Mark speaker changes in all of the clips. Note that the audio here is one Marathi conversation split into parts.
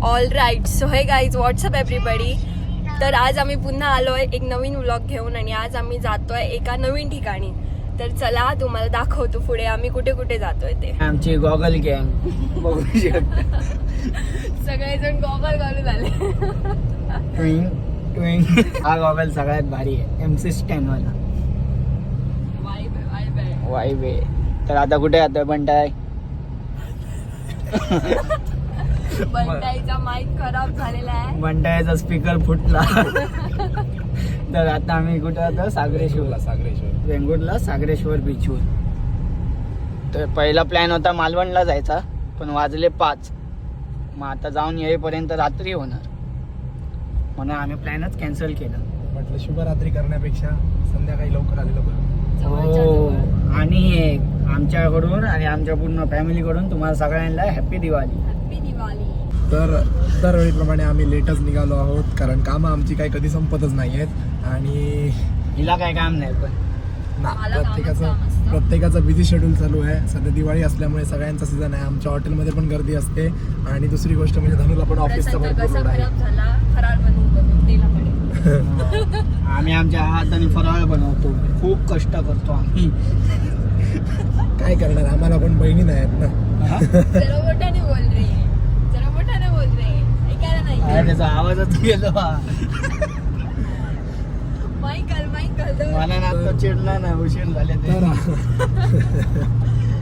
Speaker 1: All right. So hey guys, what's up everybody. तर आज आम्ही पुन्हा आलोय एक नवीन व्लॉग घेऊन आणि आज आम्ही जातोय एका नवीन ठिकाणी. तर चला तुम्हाला दाखवतो पुढे आम्ही कुठे कुठे जातोय ते.
Speaker 2: आमची गॉगल गँग बघू शकता.
Speaker 1: सगळेजण गॉगल घालून आले.
Speaker 2: ट्विंग ट्विंग हा गॉगल सगळ्यात भारी आहे, MC स्टॅन वाला. वाईब आहे. तर आता कुठे जातोय बंटाय?
Speaker 1: बंटाईचा माईक खराब झालेला आहे.
Speaker 2: बंटायचा स्पीकर फुटला. तर आता आम्ही कुठे जातो? सागरेश्वर. वेंगुर्ला सागरेश्वर बीचवर. तर पहिला प्लॅन होता मालवणला जायचा, पण वाजले 5. मग आता जाऊन येईपर्यंत रात्री होणार, म्हणून आम्ही प्लॅनच कॅन्सल केलं.
Speaker 3: म्हटलं शुभरात्री करण्यापेक्षा संध्याकाळी लवकर आलेलं बरं.
Speaker 2: हो. आणि आमच्याकडून आणि आमच्या पूर्ण फॅमिलीकडून तुम्हाला सगळ्यांना हॅपी दिवाळी.
Speaker 1: हॅपी दिवाळी.
Speaker 3: तर दरवेळीप्रमाणे आम्ही लेटच निघालो आहोत, कारण कामं आमची काही कधी संपतच नाही आहेत. आणि
Speaker 2: हिला काय काम नाही, पण
Speaker 1: मला कामच काम असतं.
Speaker 3: प्रत्येकाचं बिझी शेड्यूल चालू आहे. सध्या दिवाळी असल्यामुळे सगळ्यांचा सीझन आहे. आमच्या हॉटेलमध्ये पण गर्दी असते. आणि दुसरी गोष्ट म्हणजे धनुला पण ऑफिसचा भरपूर लोड आहे.
Speaker 1: खराब झाला, फराळ बनवून दिला पडेल.
Speaker 2: आम्ही आमच्या हाताने फराळ बनवतो, खूप कष्ट करतो आम्ही.
Speaker 3: काय करणार, आम्हाला पण बहिणी नाही आहेत ना.
Speaker 1: जरा मोठ्याने बोल रे, जरा मोठ्याने बोल रे, ऐकायला नाही.
Speaker 2: त्याचा आवाजच गेलो.
Speaker 1: मायकल
Speaker 2: मला ना आता चिडला ना, उशीर झाले ते.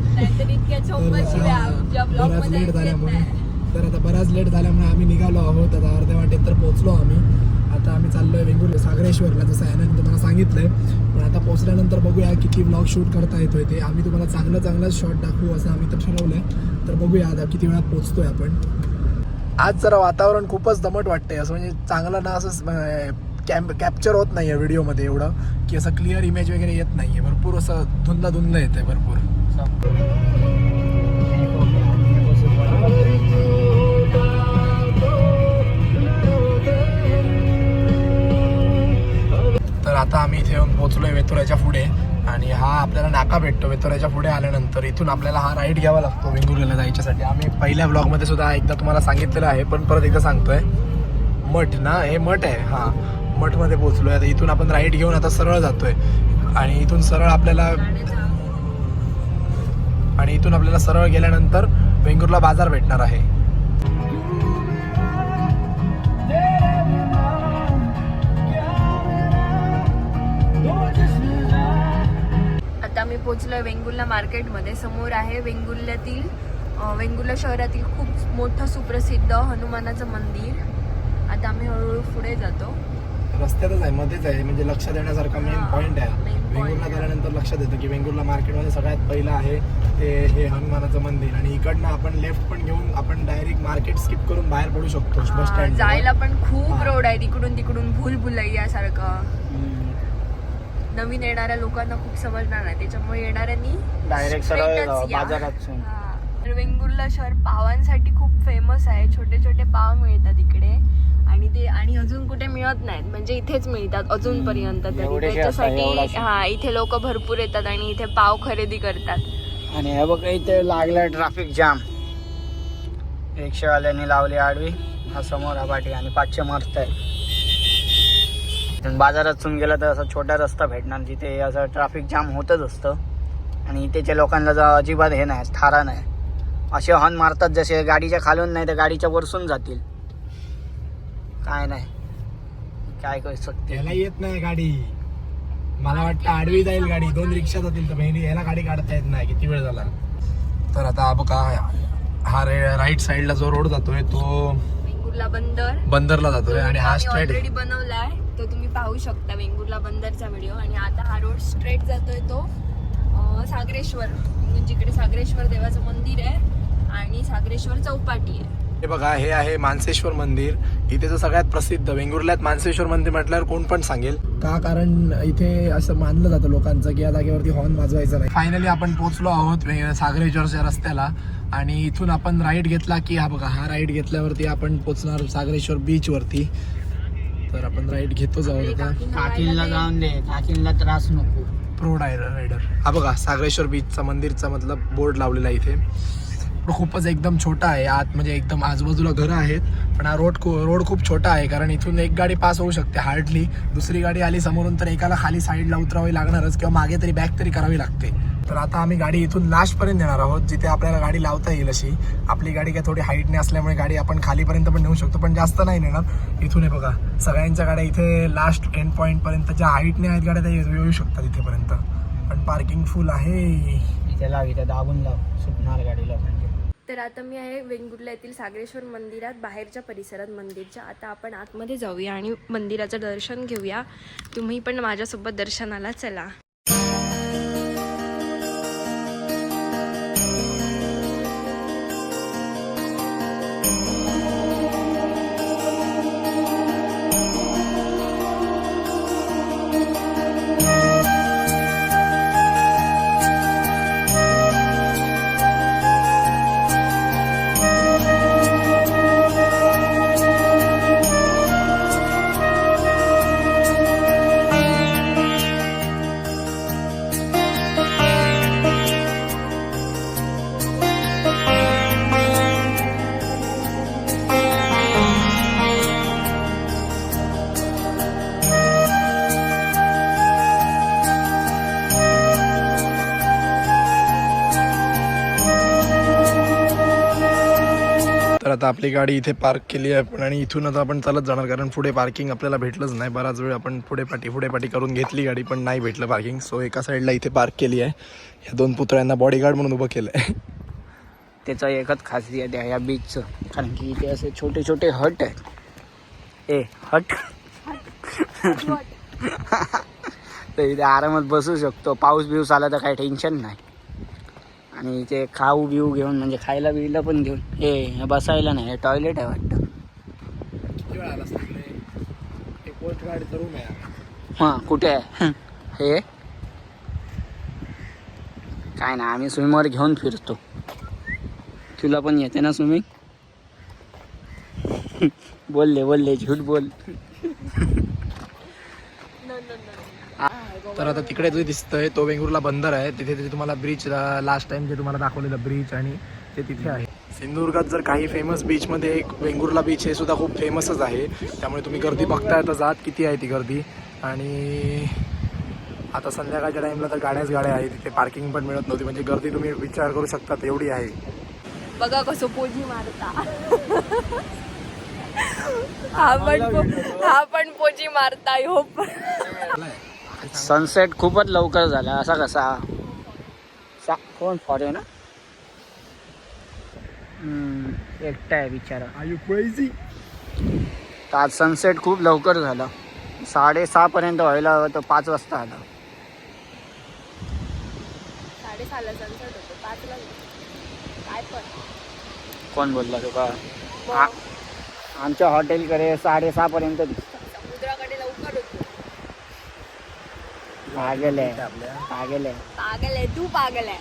Speaker 1: नाहीतर इतक्या चोपन शिव्या आमच्या ब्लॉग
Speaker 3: बराच
Speaker 1: मध्ये
Speaker 3: लेट
Speaker 1: ऐकत
Speaker 3: झाल्यामुळे
Speaker 1: नाही.
Speaker 3: तर आता बराच लेट झाल्यामुळे आम्ही निघालो आहोत. आता अर्ध्या वाटेत तर पोहोचलो आम्ही. आता आम्ही चाललोय वेंगुर्ला सागरेश्वरला, जसं यानं तुम्हाला सांगितलंय. पण आता पोहोचल्यानंतर बघूया किती ब्लॉग शूट करता येतोय ते. आम्ही तुम्हाला चांगलं शॉट दाखवू असं आम्ही तर ठरवलंय. तर बघूया आता किती वेळात पोहोचतोय आपण. आज जरा वातावरण खूपच दमट वाटतंय, असं म्हणजे चांगलं ना असं कॅप्चर होत नाहीये व्हिडिओमध्ये एवढं, की असं क्लिअर इमेज वगैरे येत नाहीये. भरपूर असं धुंदलं येत आहे भरपूर. तर आता आम्ही इथे येऊन पोहोचलोय वेतुराच्या पुढे. आणि हा आपल्याला नाका भेटतो वेतुराच्या पुढे आल्यानंतर. इथून आपल्याला हा राईड घ्यावा लागतो वेंगुर्ल्याला जायच्यासाठी. आम्ही पहिल्या ब्लॉगमध्ये सुद्धा एकदा तुम्हाला सांगितलेलं आहे, पण परत एकदा सांगतोय. मठ ना, हे मठ आहे. हा, मठमध्ये पोहोचलोय. आता इथून आपण राईड घेऊन आता सरळ जातोय. आणि इथून सरळ गेल्यानंतर वेंगुर्ला बाजार भेटणार आहे.
Speaker 1: आता मी पोहोचलोय वेंगुर्ला मार्केटमध्ये. समोर आहे वेंगुर्ला शहरातील खूप मोठं सुप्रसिद्ध हनुमानाचं मंदिर. आता आम्ही हळूहळू पुढे जातो.
Speaker 3: रस्त्यातच आहे, मध्येच आहे, म्हणजे लक्ष देण्यासारखा मेन पॉईंट आहे. वेंगुर्ला गेल्यानंतर लक्षात येतं की वेंगुर्ला मार्केटमध्ये सगळ्यात पहिलं आहे ते हे हनुमानाचं मंदिर. आणि इकडनं आपण लेफ्ट पण घेऊन आपण डायरेक्ट मार्केट स्किप करून बाहेर पडू शकतो. बस स्टँड
Speaker 1: जायला पण खूप रोड आहे तिकडून भूलभुलैया सारखं. नवीन येणाऱ्या लोकांना खूप समजणार नाही, त्याच्यामुळे येणाऱ्यांनी
Speaker 2: डायरेक्ट सरळ बाजारात.
Speaker 1: तर वेंगुर्ला शहर पावांसाठी खूप फेमस आहे. छोटे छोटे पाव मिळतात इकडे. आणि अजून कुठे मिळत नाहीत, म्हणजे इथेच मिळतात अजूनपर्यंत तरी. त्याच्यासाठी इथे लोक भरपूर येतात आणि इथे पाव खरेदी करतात.
Speaker 2: आणि हे बघा इथे लागला ट्रॅफिक जाम. रिक्षावाल्यांनी लावली आडवी. हा समोर हा पाठी आणि 500 मस्त आहे. बाजारातून गेला तर असा छोटा रस्ता भेटणार जिथे असं ट्रॅफिक जाम होतच असतं. आणि इथेच्या लोकांना अजिबात हे नाही, थारा नाही. असे हॉर्न मारतात जसे गाडीच्या खालून नाही तर गाडीच्या वरसून जातील. काय नाही, काय करू शकते.
Speaker 3: याला येत नाही गाडी. मला वाटतं आडवी जाईल गाडी, 2 रिक्षा जातील. तर बहिणी याला गाडी काढता येत नाही. किती वेळ झाला. तर आता बघा हा राईट साईडला जो रोड जातोय तो
Speaker 1: वेंगुर्ला
Speaker 3: बंदरला जातोय. आणि हा स्ट्रेट
Speaker 1: ऑलरेडी बनवलाय, तो तुम्ही पाहू शकता वेंगुर्ला बंदरचा व्हिडिओ. आणि आता हा रोड स्ट्रेट जातोय तो सागरेश्वर, जिकडे सागरेश्वर देवाचं मंदिर आहे आणि सागरेश्वर चौपाटी आहे.
Speaker 3: हे बघा, हे आहे मानसेश्वर मंदिर. इथे सगळ्यात प्रसिद्ध वेंगुर्ल्यात मानसेश्वर मंदिर म्हटल्यावर कोण पण सांगेल का, कारण इथे असं मानलं जातं लोकांचं की या जागेवरती हॉर्न वाजवायचा नाही. फायनली आपण पोहोचलो आहोत सागरेश्वरच्या रस्त्याला. आणि इथून आपण राईड घेतला की हा बघा, हा राईड घेतल्यावरती आपण पोहोचणार सागरेश्वर बीच वरती. तर आपण राईड घेतो आहोत आता.
Speaker 2: काकींना जाऊन दे, काकींना त्रास नको.
Speaker 3: Pro rider. हा बघा सागरेश्वर बीचचा मंदिरचा मतलब बोर्ड लावलेला इथे. खूपच एकदम छोटा आहे आत, म्हणजे एकदम आजूबाजूला घरं आहेत, पण हा रोड खूप छोटा आहे, कारण इथून एक गाडी पास होऊ शकते हार्डली. दुसरी गाडी आली समोरून तर एकाला खाली साईडला उतरावी लागणारच किंवा मागे तरी बॅक तरी करावी लागते. तर आता आम्ही गाडी इथून लास्टपर्यंत नेणार आहोत, जिथे आपल्याला गाडी लावता येईल अशी. आपली गाडी काय थोडी हाईटने असल्यामुळे गाडी आपण खालीपर्यंत पण नेऊ शकतो, पण जास्त नाही नेणार. इथून हे बघा सगळ्यांच्या गाड्या इथे लास्ट एंड पॉईंटपर्यंत ज्या हाईटने आहेत गाड्या त्या येऊ शकतात इथेपर्यंत, पण पार्किंग फुल आहे.
Speaker 2: इथे लाव, इथे दाबून लाव, सुटणार गाडी लोकांची.
Speaker 1: तर आता मी आहे वेंगुर्ला येथील सागरेश्वर मंदिरात, बाहेरच्या परिसरात मंदिरच्या. आता आपण आतमध्ये जाऊया आणि मंदिराचं दर्शन घेऊया. तुम्ही पण माझ्यासोबत दर्शनाला चला.
Speaker 3: तर आता आपली गाडी इथे पार्क केली आहे पण, आणि इथून आता आपण चालत जाणार, कारण पुढे पार्किंग आपल्याला भेटलंच नाही. बराच वेळ आपण पुढे पाठी करून घेतली गाडी, पण नाही भेटलं पार्किंग. सो एका साईडला इथे पार्क केली आहे. या 2 पुतळ्यांना बॉडीगार्ड म्हणून उभं केलं आहे.
Speaker 2: त्याचं एकच खासियत आहे या बीचचं, कारण की इथे असे छोटे छोटे हट आहेत. हट तर इथे आरामात बसू शकतो. पाऊस बिऊस आला तर काही टेन्शन नाही. आणि इथे खाऊ बिऊ घेऊन, म्हणजे खायला बियला पण घेऊन. हे बसायला नाही, हे टॉयलेट आहे वाटतं. हां कुठे आहे हे? काय ना, आम्ही स्विमर घेऊन फिरतो. तुला पण येते ना स्विमिंग? बोलले झूट बोल.
Speaker 3: तर आता तिकडे जे दिसतंय तो वेंगुर्ला बंदर आहे. तिथे तुम्हाला ब्रिज, लास्ट टाइम जे तुम्हाला दाखवलेलं ब्रिज, आणि ते तिथे आहे. सिंधुदुर्गात जर काही फेमस बीचमध्ये एक वेंगुर्ला बीच हे सुद्धा खूप फेमसच आहे. त्यामुळे तुम्ही गर्दी बघताय तर जात किती आहे ती गर्दी. आणि आता संध्याकाळच्या टाईमला तर गाड्या आहेत तिथे, पार्किंग पण मिळत नव्हती. म्हणजे गर्दी तुम्ही विचार करू शकता एवढी आहे.
Speaker 1: बघा कसं पोजी मारता. हा पण पोजी मारता. होप
Speaker 2: सनसेट खूपच लवकर झाला. असा कसा कोण फॉरेन ना एकटा आहे बिचारा.
Speaker 3: Are you crazy?
Speaker 2: तर आज सनसेट खूप लवकर झाला. 6:30 पर्यंत व्हायला हवं, तर 5 वाजता आला.
Speaker 1: 6:30ला सनसेट होतो, 5ला काय पण.
Speaker 2: कोण बोलला तुका? आमच्या हॉटेलकडे 6:30 पर्यंत दिसतं.
Speaker 1: समुद्राकडे लवकर होतो.
Speaker 2: पागल आहे.
Speaker 1: पागल आहे तू, पागल आहे.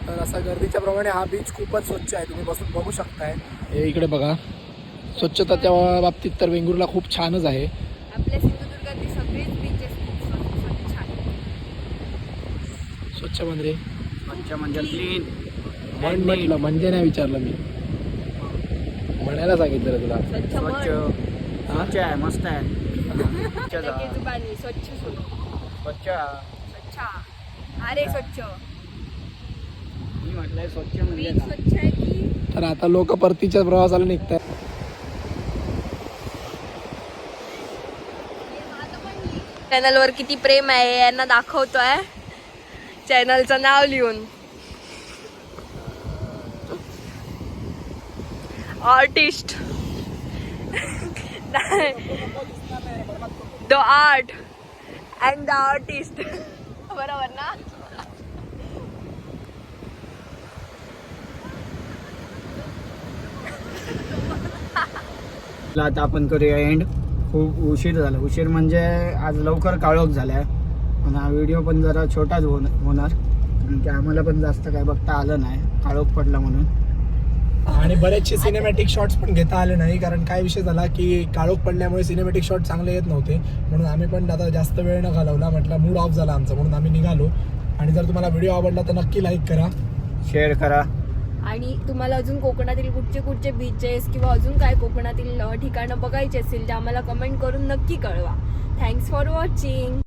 Speaker 3: तर असा गर्दीच्या प्रमाणे हा बीच खूपच स्वच्छ आहे. तुम्ही बसून बघू शकताय. हे इकडे बघा, स्वच्छताच्या बाबतीत तर वेंगुर्ला खूप छानच आहे.
Speaker 1: आपल्या सिंधुदुर्गातील सगळेच बीचेस खूप स्वच्छ आहेत.
Speaker 3: स्वच्छ म्हणजे
Speaker 2: स्वच्छ म्हणजे क्लीन.
Speaker 3: म्हटलं म्हणजे नाही विचारलं मी, म्हणायला सांगितलं तुला.
Speaker 1: स्वच्छ
Speaker 2: स्वच्छ आहे, मस्त आहे.
Speaker 1: पाणी स्वच्छ
Speaker 2: स्वच्छ.
Speaker 1: अरे स्वच्छ.
Speaker 2: मी म्हटलंय स्वच्छ म्हणजे
Speaker 1: बीच स्वच्छ आहे की.
Speaker 3: तर आता लोक परतीच्या प्रवासाला निघतात.
Speaker 1: चॅनलवर किती प्रेम आहे यांना दाखवतोय, चॅनलचं नाव लिहून. Artist, the art and the artist. बरोबर ना?
Speaker 2: आता आपण करूया एंड. खूप उशीर झाला. उशीर म्हणजे आज लवकर काळोख झाला आहे, आणि हा व्हिडिओ पण जरा छोटाच होणार, कारण की आम्हाला पण जास्त काय बघता आलं नाही, काळोख पडला म्हणून.
Speaker 3: आणि बरेचसे सिनेमॅटिक शॉट्स पण घेता आले नाही, कारण काय विषय झाला की काळोख पडल्यामुळे सिनेमॅटिक शॉट चांगले येत नव्हते. म्हणून आम्ही पण आता जास्त वेळ न घालवला, म्हटलं मूड ऑफ झाला आमचा, म्हणून आम्ही निघालो. आणि जर तुम्हाला व्हिडिओ आवडला तर नक्की लाईक करा,
Speaker 2: शेअर करा.
Speaker 1: आणि तुम्हाला अजून कोकणातील कुठचे बीचेस किंवा अजून काय कोकणातील ठिकाणं बघायची असतील ते आम्हाला कमेंट करून नक्की कळवा. Thanks for watching.